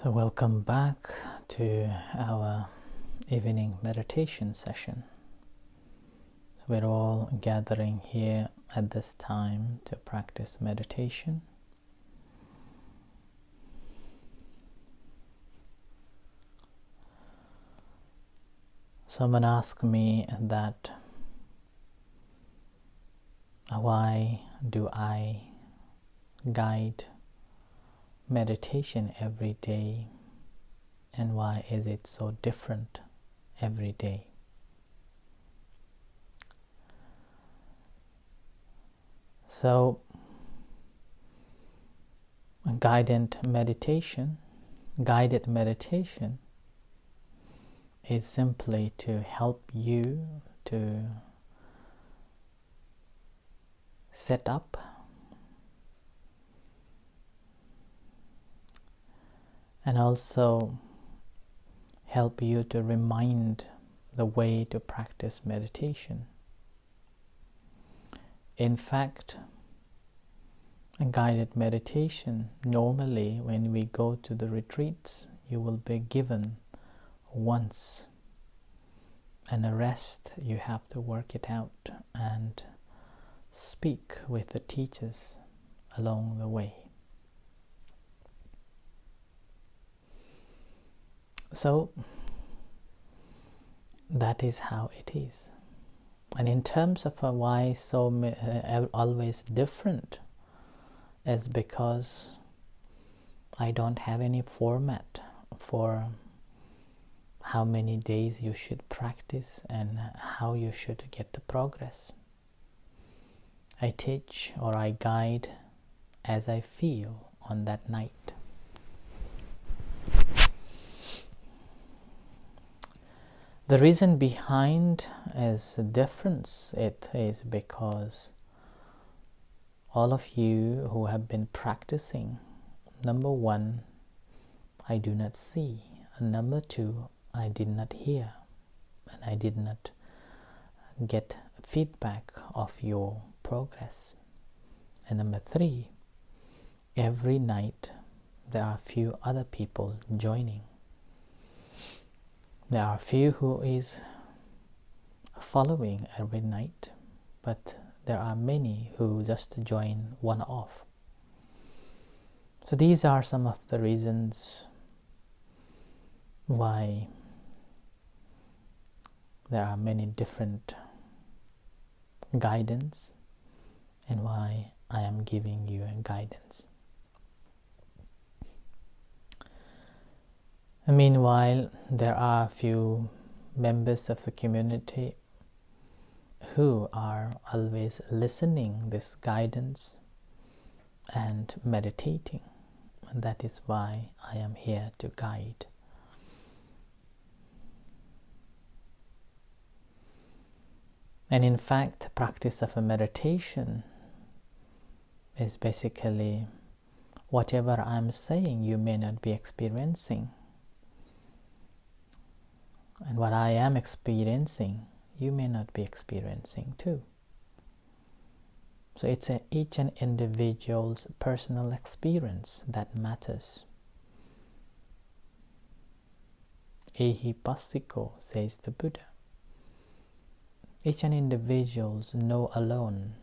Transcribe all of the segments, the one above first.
So welcome back to our evening meditation session. So we're all gathering here at this time to practice meditation. Someone asked me that why do I guide meditation every day, and why is it so different every day? So guided meditation is simply to help you to set up and also help you to remind the way to practice meditation. In fact, a guided meditation, normally when we go to the retreats, you will be given once, and the rest you have to work it out and speak with the teachers along the way. So that is how it is. And in terms of why always different, is because I don't have any format for how many days you should practice and how you should get the progress. I teach or I guide as I feel on that night. The reason behind is the difference. It is because all of you who have been practicing, number one, I do not see, and number two, I did not hear, and I did not get feedback of your progress. And number three, every night there are a few other people joining. There are a few who is following every night, but there are many who just join one off. So these are some of the reasons why there are many different guidance and why I am giving you a guidance. Meanwhile, there are a few members of the community who are always listening this guidance and meditating, and that is why I am here to guide. And in fact, practice of a meditation is basically whatever I'm saying you may not be experiencing. And what I am experiencing, you may not be experiencing too. So it's each and individual's personal experience that matters. Ehipassiko, says the Buddha. Each and individuals know alone.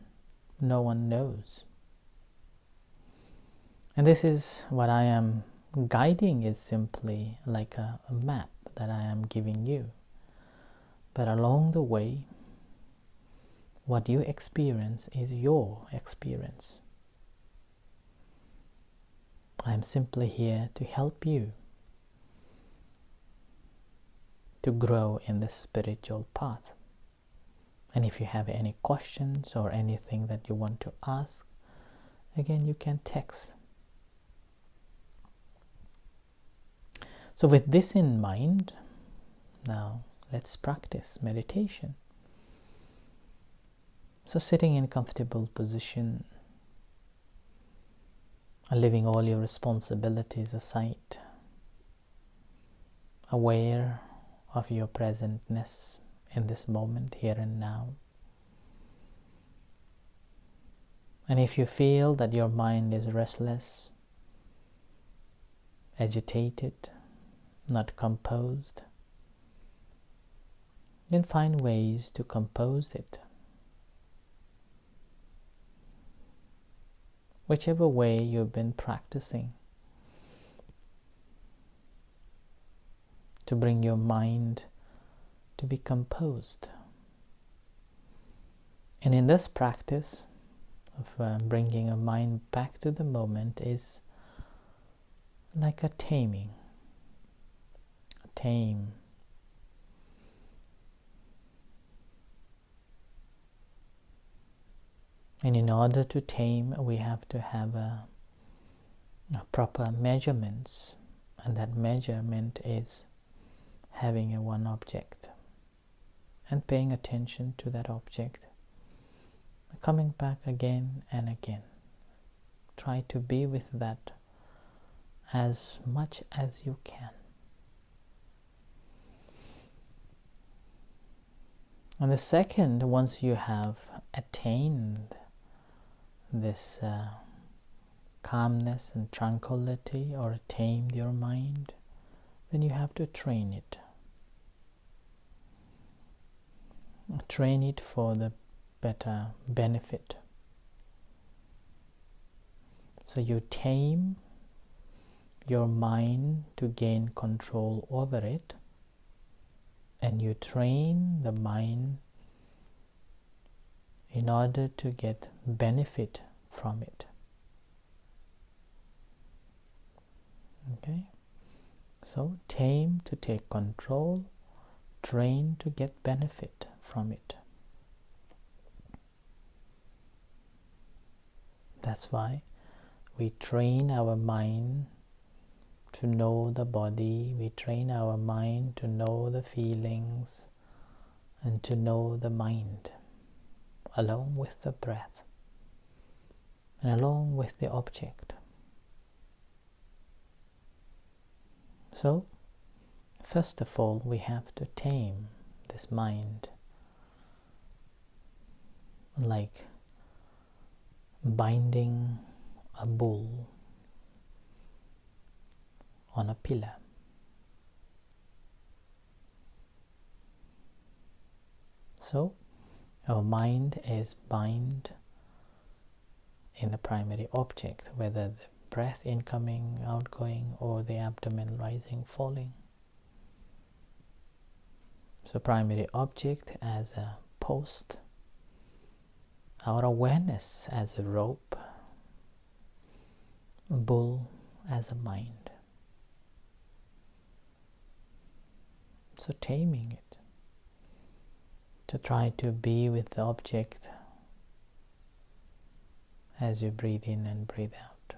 No one knows. And this is what I am guiding, is simply like a map that I am giving you. But along the way, what you experience is your experience. I am simply here to help you to grow in the spiritual path. And if you have any questions or anything that you want to ask, again, you can text. So with this in mind, now let's practice meditation. So sitting in a comfortable position, leaving all your responsibilities aside, aware of your presentness in this moment, here and now. And if you feel that your mind is restless, agitated, not composed, then find ways to compose it. Whichever way you've been practicing to bring your mind to be composed. And in this practice of bringing a mind back to the moment is like a taming, tame. And in order to tame, we have to have a proper measurements, and that measurement is having a one object and paying attention to that object, coming back again and again. Try to be with that as much as you can. And the second, once you have attained this calmness and tranquility, or tamed your mind, then you have to train it. Train it for the better benefit. So you tame your mind to gain control over it, and you train the mind in order to get benefit from it. Okay? So tame to take control, train to get benefit from it. That's why we train our mind to know the body, we train our mind to know the feelings and to know the mind, along with the breath and along with the object. So, first of all, we have to tame this mind, like binding a bull on a pillar. So, our mind is bound in the primary object, whether the breath incoming, outgoing, or the abdomen rising, falling. So primary object as a post, our awareness as a rope, a bull as a mind. So taming it, to try to be with the object as you breathe in and breathe out.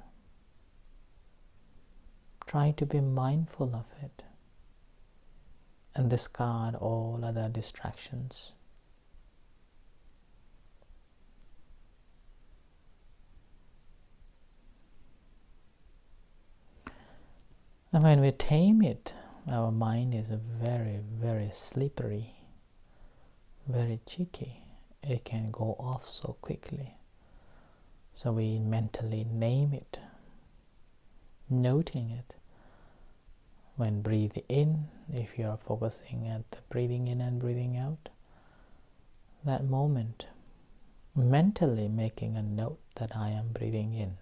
Try to be mindful of it and discard all other distractions. And when we tame it, our mind is very, very slippery, very cheeky. It can go off so quickly. So we mentally name it, noting it. When breathe in, if you are focusing at the breathing in and breathing out, that moment, mentally making a note that I am breathing in,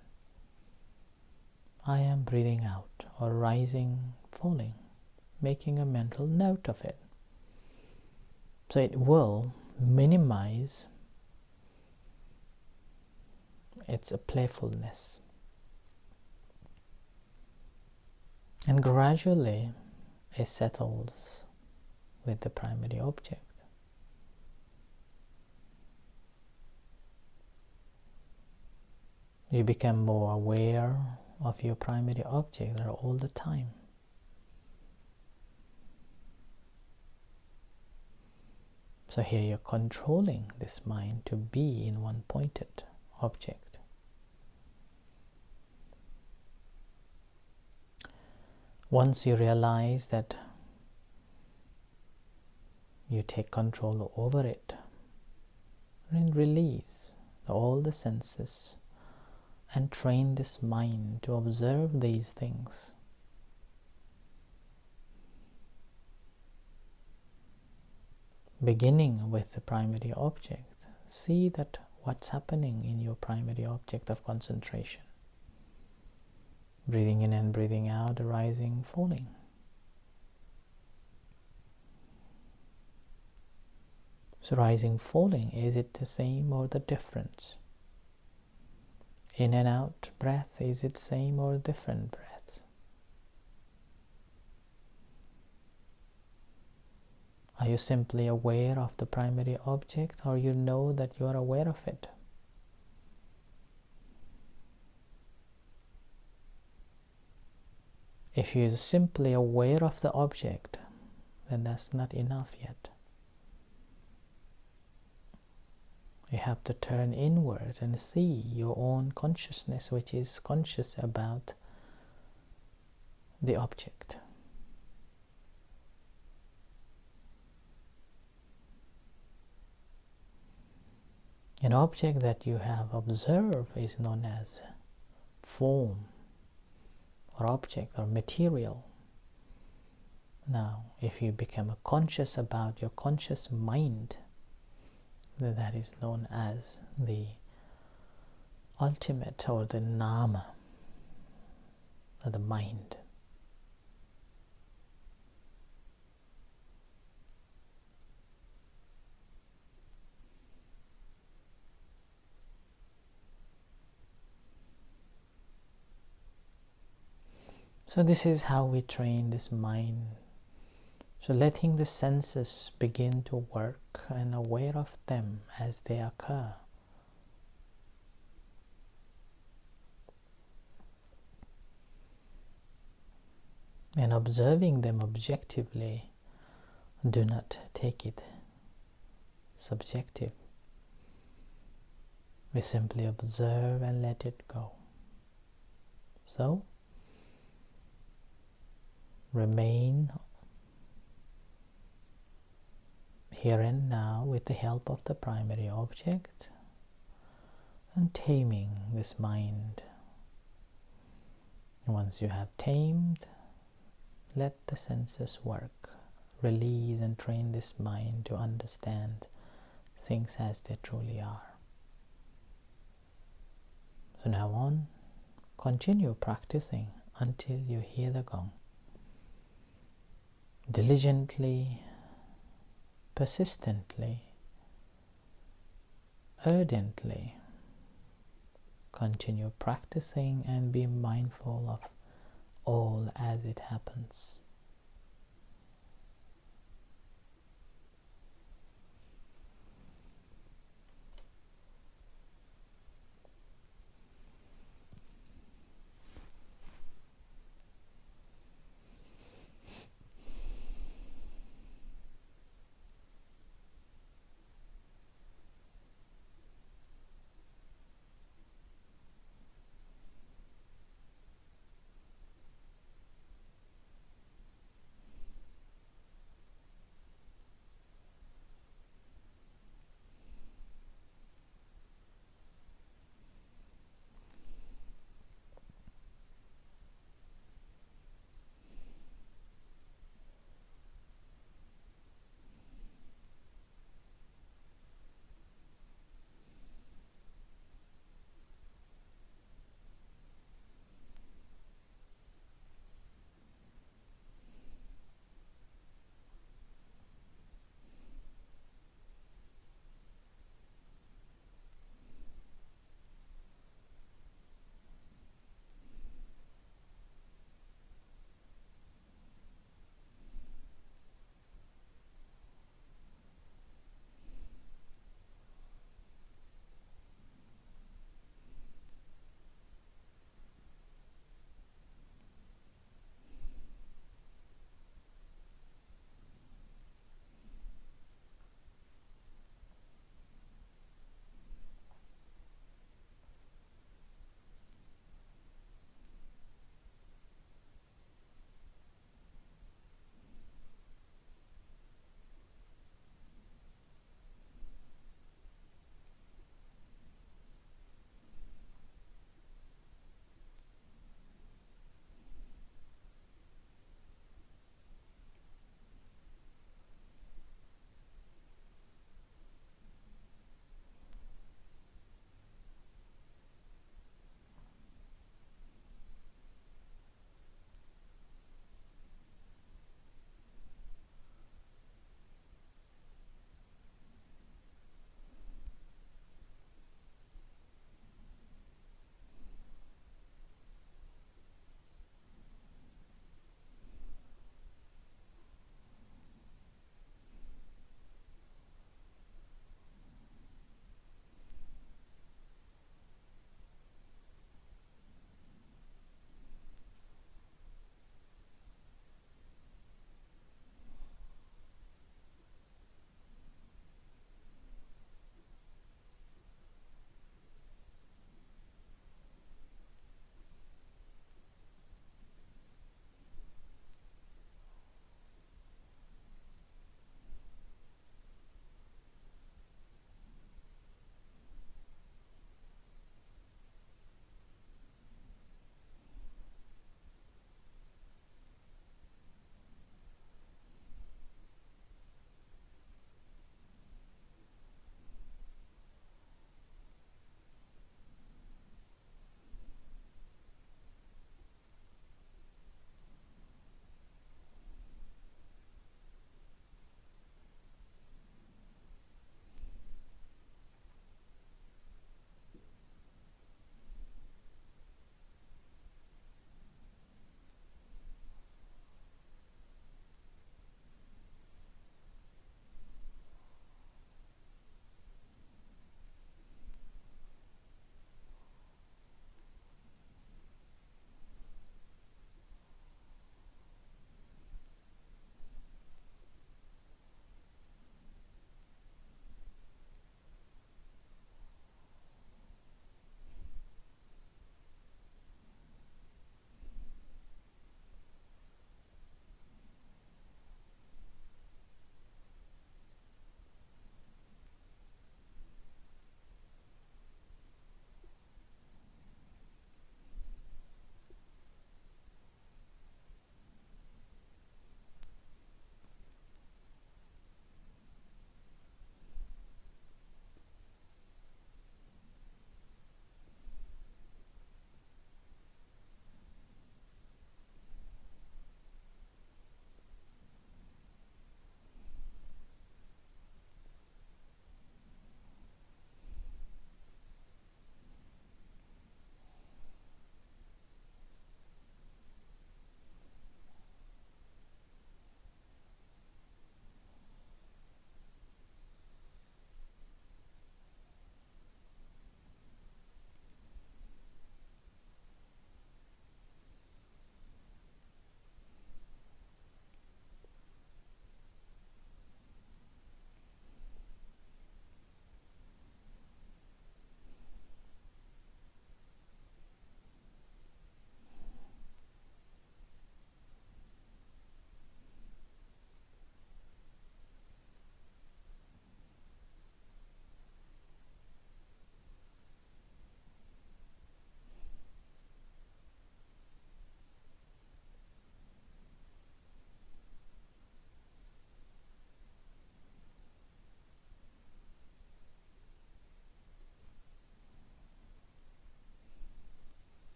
I am breathing out, or rising, falling, making a mental note of it. So it will minimize its playfulness. And gradually it settles with the primary object. You become more aware of your primary object all the time. So here you're controlling this mind to be in one pointed object. Once you realize that you take control over it, then release all the senses and train this mind to observe these things beginning with the primary object. See that what's happening in your primary object of concentration. Breathing in and breathing out, arising, falling. So rising, falling, is it the same or the difference? In and out breath, is it same or different breath? Are you simply aware of the primary object, or you know that you are aware of it? If you're simply aware of the object, then that's not enough yet. You have to turn inward and see your own consciousness, which is conscious about the object. An object that you have observed is known as form, or object, or material. Now, if you become conscious about your conscious mind, then that is known as the ultimate, or the nama, or the mind. So this is how we train this mind. So letting the senses begin to work and aware of them as they occur. And observing them objectively. Do not take it subjective. We simply observe and let it go. So, remain here and now with the help of the primary object and taming this mind. And once you have tamed, let the senses work. Release and train this mind to understand things as they truly are. So now on, continue practicing until you hear the gong. Diligently, persistently, ardently, continue practicing and be mindful of all as it happens.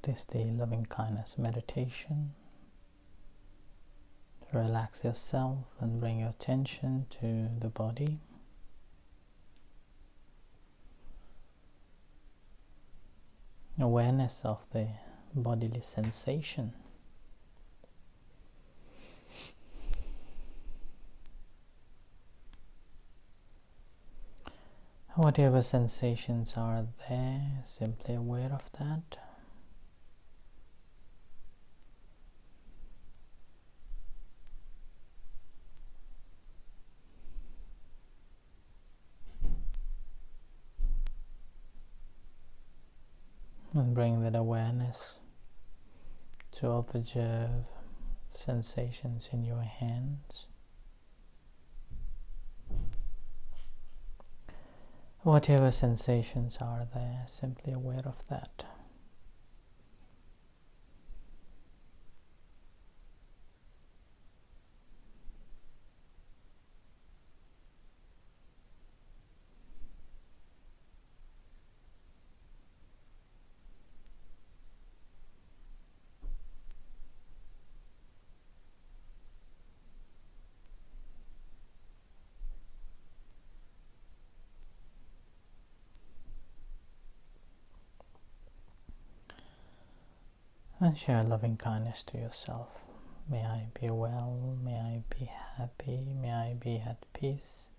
practice the loving kindness meditation, relax yourself and bring your attention to the body. Awareness of the bodily sensation. Whatever sensations are there, simply aware of that. And bring that awareness to observe sensations in your hands. Whatever sensations are there, simply aware of that. And share loving kindness to yourself. May I be well, may I be happy, may I be at peace,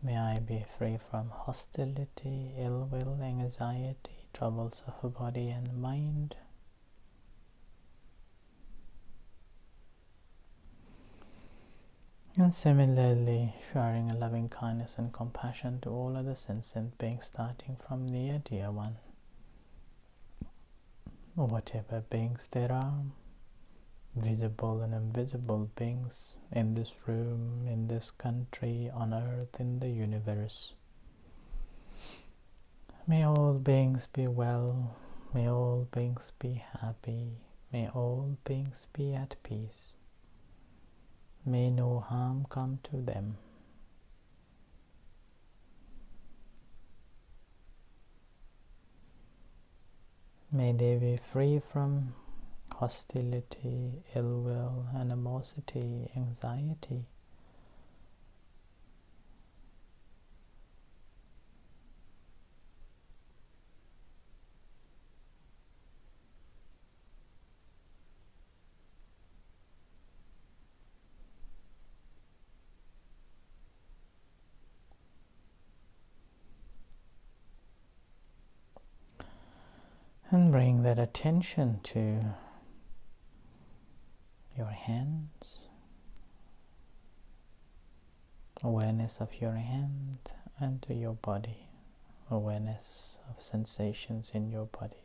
may I be free from hostility, ill will, anxiety, troubles of a body and mind. And similarly, sharing a loving kindness and compassion to all other sentient beings, starting from near dear one. Whatever beings there are, visible and invisible beings in this room, in this country, on earth, in the universe. May all beings be well, may all beings be happy, may all beings be at peace. May no harm come to them. May they be free from hostility, ill will, animosity, anxiety. And bring that attention to your hands, awareness of your hand, and to your body, awareness of sensations in your body.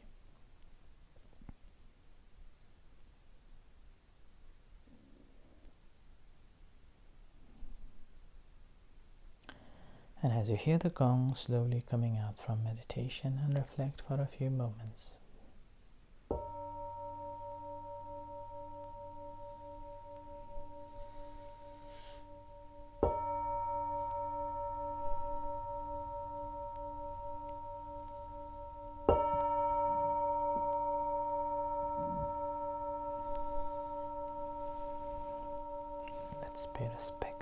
And as you hear the gong slowly coming out from meditation, and reflect for a few moments. Let's pay respect.